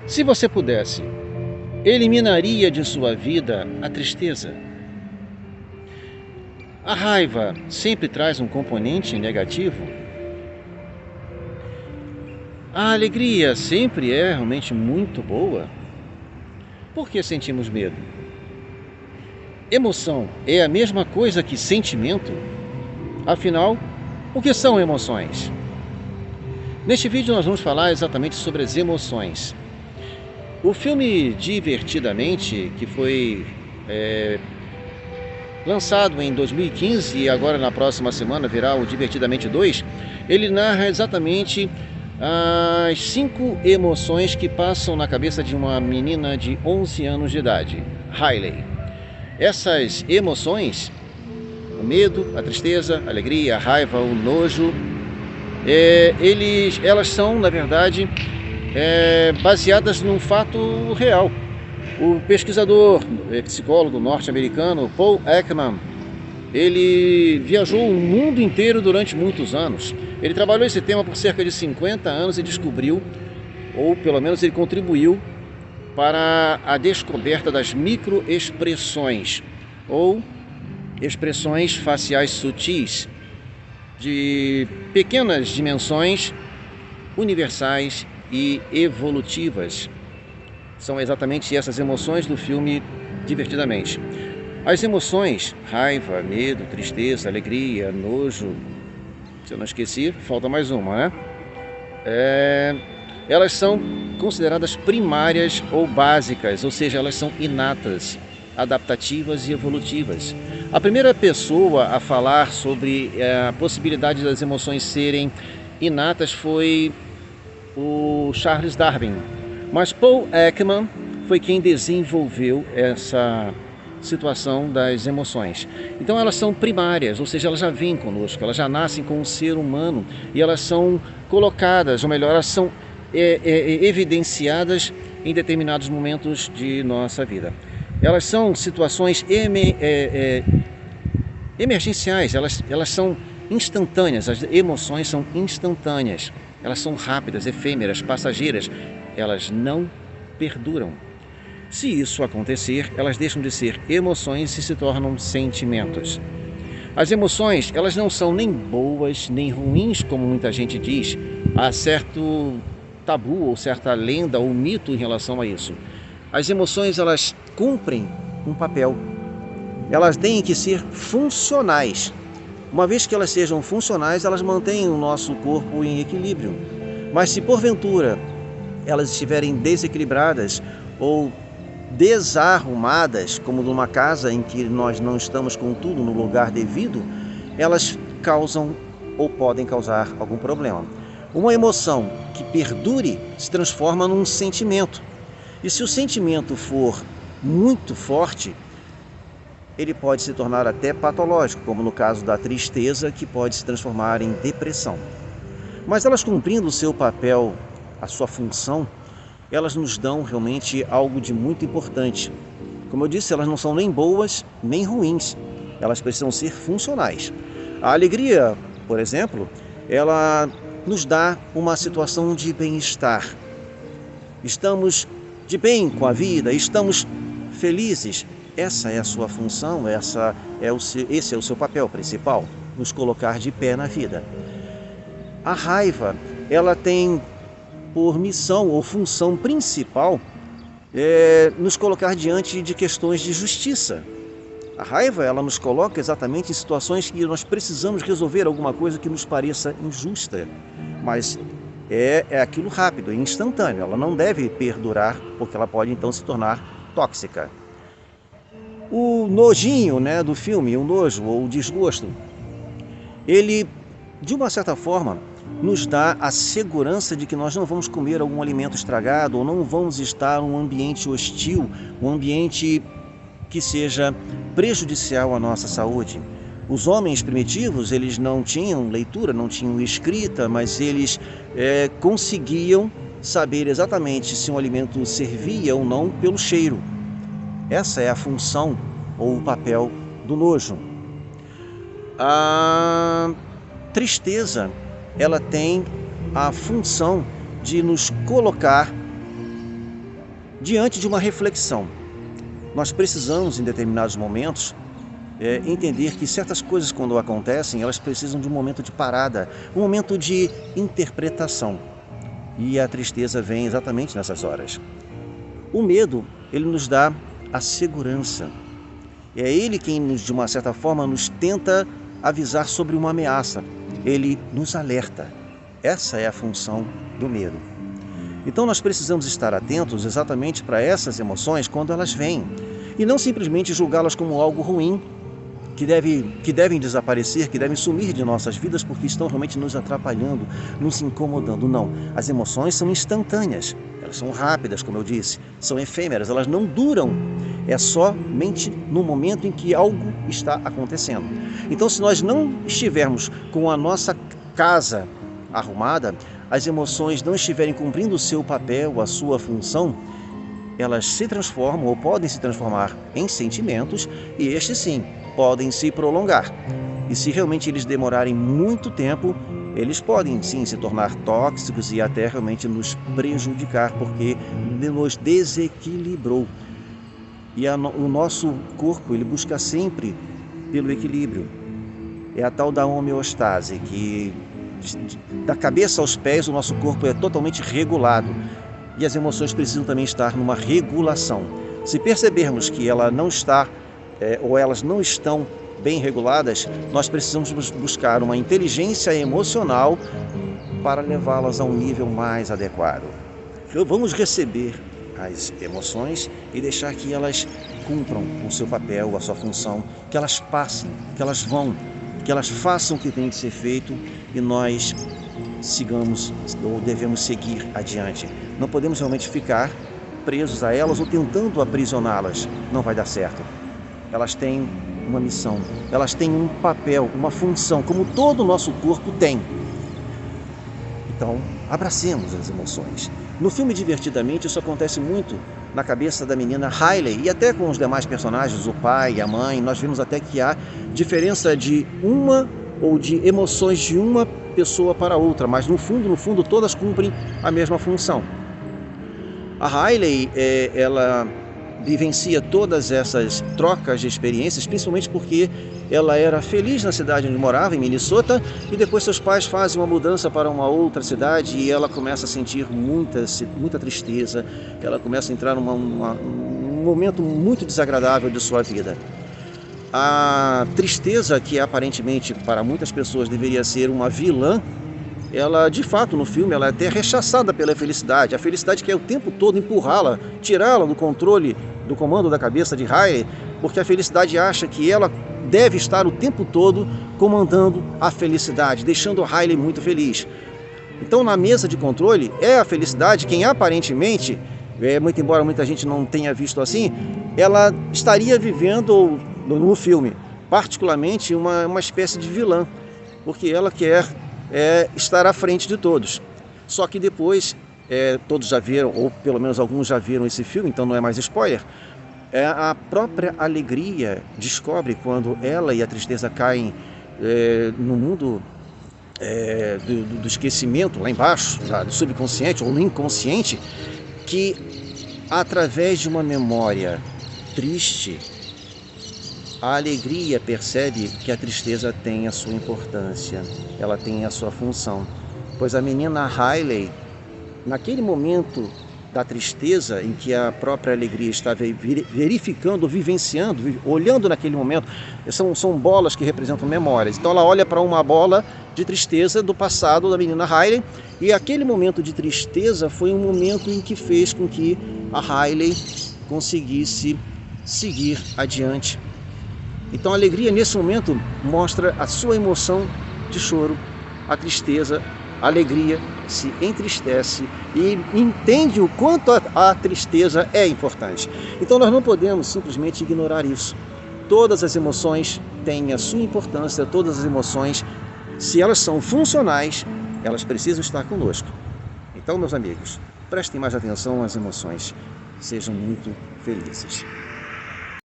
Se você pudesse, eliminaria de sua vida a tristeza? A raiva sempre traz um componente negativo? A alegria sempre é realmente muito boa? Por que sentimos medo? Emoção é a mesma coisa que sentimento? Afinal, o que são emoções? Neste vídeo nós vamos falar exatamente sobre as emoções. O filme Divertidamente, que foi lançado em 2015 e agora na próxima semana virá o Divertidamente 2, ele narra exatamente as 5 emoções que passam na cabeça de uma menina de 11 anos de idade, Riley. Essas emoções, o medo, a tristeza, a alegria, a raiva, o nojo, elas são, na verdade, baseadas num fato real. O pesquisador, psicólogo norte-americano Paul Ekman, ele viajou o mundo inteiro durante muitos anos. Ele trabalhou esse tema por cerca de 50 anos e descobriu, ou pelo menos ele contribuiu para a descoberta das microexpressões, ou expressões faciais sutis, de pequenas dimensões universais e evolutivas. São exatamente essas emoções do filme Divertidamente. As emoções, raiva, medo, tristeza, alegria, nojo, se eu não esqueci, falta mais uma, né? Elas são consideradas primárias ou básicas, ou seja, elas são inatas, adaptativas e evolutivas. A primeira pessoa a falar sobre a possibilidade das emoções serem inatas foi o Charles Darwin, mas Paul Ekman foi quem desenvolveu essa situação das emoções. Então elas são primárias, ou seja, elas já vêm conosco, elas já nascem com o ser humano e elas são colocadas, ou melhor, elas são evidenciadas em determinados momentos de nossa vida. Elas são situações emergenciais, elas são instantâneas, as emoções são instantâneas, elas são rápidas, efêmeras, passageiras, elas não perduram. Se isso acontecer, elas deixam de ser emoções e se tornam sentimentos. As emoções, elas não são nem boas nem ruins, como muita gente diz. Há certo tabu ou certa lenda ou mito em relação a isso. As emoções, elas cumprem um papel. Elas têm que ser funcionais. Uma vez que elas sejam funcionais, elas mantêm o nosso corpo em equilíbrio. Mas se porventura elas estiverem desequilibradas ou desarrumadas, como numa casa em que nós não estamos com tudo no lugar devido, elas causam ou podem causar algum problema. Uma emoção que perdure se transforma num sentimento. E se o sentimento for muito forte, ele pode se tornar até patológico, como no caso da tristeza, que pode se transformar em depressão. Mas elas cumprindo o seu papel, a sua função, elas nos dão realmente algo de muito importante. Como eu disse, elas não são nem boas nem ruins, elas precisam ser funcionais. A alegria, por exemplo, ela nos dá uma situação de bem-estar. Estamos de bem com a vida, estamos felizes. Essa é a sua função, esse é o seu papel principal, nos colocar de pé na vida. A raiva, ela tem por missão ou função principal nos colocar diante de questões de justiça. A raiva, ela nos coloca exatamente em situações que nós precisamos resolver alguma coisa que nos pareça injusta, mas é aquilo rápido, é instantâneo, ela não deve perdurar, porque ela pode então se tornar tóxica. O nojinho, né, do filme, o nojo ou o desgosto, ele, de uma certa forma, nos dá a segurança de que nós não vamos comer algum alimento estragado ou não vamos estar em um ambiente hostil, um ambiente que seja prejudicial à nossa saúde. Os homens primitivos, eles não tinham leitura, não tinham escrita, mas eles conseguiam saber exatamente se um alimento servia ou não pelo cheiro. Essa é a função ou o papel do nojo. A tristeza, ela tem a função de nos colocar diante de uma reflexão. Nós precisamos, em determinados momentos, entender que certas coisas, quando acontecem, elas precisam de um momento de parada, um momento de interpretação. E a tristeza vem exatamente nessas horas. O medo, ele nos dá a segurança. É ele quem, de uma certa forma, nos tenta avisar sobre uma ameaça. Ele nos alerta. Essa é a função do medo. Então nós precisamos estar atentos exatamente para essas emoções quando elas vêm. E não simplesmente julgá-las como algo ruim, que devem desaparecer, que devem sumir de nossas vidas porque estão realmente nos atrapalhando, nos incomodando. Não, as emoções são instantâneas, elas são rápidas, como eu disse, são efêmeras, elas não duram, é somente no momento em que algo está acontecendo. Então, se nós não estivermos com a nossa casa arrumada, as emoções não estiverem cumprindo o seu papel, a sua função, elas se transformam ou podem se transformar em sentimentos e estes sim, podem se prolongar. E se realmente eles demorarem muito tempo, eles podem sim se tornar tóxicos e até realmente nos prejudicar, porque nos desequilibrou. E o nosso corpo, ele busca sempre pelo equilíbrio. É a tal da homeostase, que da cabeça aos pés o nosso corpo é totalmente regulado. E as emoções precisam também estar numa regulação. Se percebermos que ela não está ou elas não estão bem reguladas, nós precisamos buscar uma inteligência emocional para levá-las a um nível mais adequado. Então, vamos receber as emoções e deixar que elas cumpram o seu papel, a sua função, que elas passem, que elas vão, que elas façam o que tem que ser feito e nós sigamos ou devemos seguir adiante. Não podemos realmente ficar presos a elas ou tentando aprisioná-las. Não vai dar certo. Elas têm uma missão, elas têm um papel, uma função, como todo o nosso corpo tem. Então, abracemos as emoções. No filme Divertidamente, isso acontece muito na cabeça da menina Riley e até com os demais personagens, o pai e a mãe. Nós vimos até que há diferença de uma ou de emoções de uma pessoa para outra, mas no fundo, todas cumprem a mesma função. A Riley, ela vivencia todas essas trocas de experiências, principalmente porque ela era feliz na cidade onde morava, em Minnesota, e depois seus pais fazem uma mudança para uma outra cidade e ela começa a sentir muita tristeza, ela começa a entrar num momento muito desagradável de sua vida. A tristeza, que aparentemente para muitas pessoas deveria ser uma vilã, ela de fato no filme ela é até rechaçada pela felicidade. A felicidade quer o tempo todo empurrá-la, tirá-la do controle, do comando da cabeça de Riley, porque a felicidade acha que ela deve estar o tempo todo comandando a felicidade, deixando a Riley muito feliz. Então na mesa de controle é a felicidade quem aparentemente, muito embora muita gente não tenha visto assim, ela estaria vivendo no filme, particularmente uma espécie de vilã, porque ela quer estar à frente de todos. Só que depois, todos já viram, ou pelo menos alguns já viram esse filme, então não é mais spoiler, a própria alegria descobre quando ela e a tristeza caem no mundo do esquecimento, lá embaixo, do subconsciente ou no inconsciente, que através de uma memória triste, a alegria percebe que a tristeza tem a sua importância, ela tem a sua função. Pois a menina Riley, naquele momento da tristeza em que a própria alegria está verificando, vivenciando, olhando naquele momento, são bolas que representam memórias. Então ela olha para uma bola de tristeza do passado da menina Riley e aquele momento de tristeza foi um momento em que fez com que a Riley conseguisse seguir adiante. Então a alegria nesse momento mostra a sua emoção de choro, a tristeza, a alegria se entristece e entende o quanto a tristeza é importante. Então nós não podemos simplesmente ignorar isso. Todas as emoções têm a sua importância, todas as emoções, se elas são funcionais, elas precisam estar conosco. Então, meus amigos, prestem mais atenção às emoções. Sejam muito felizes.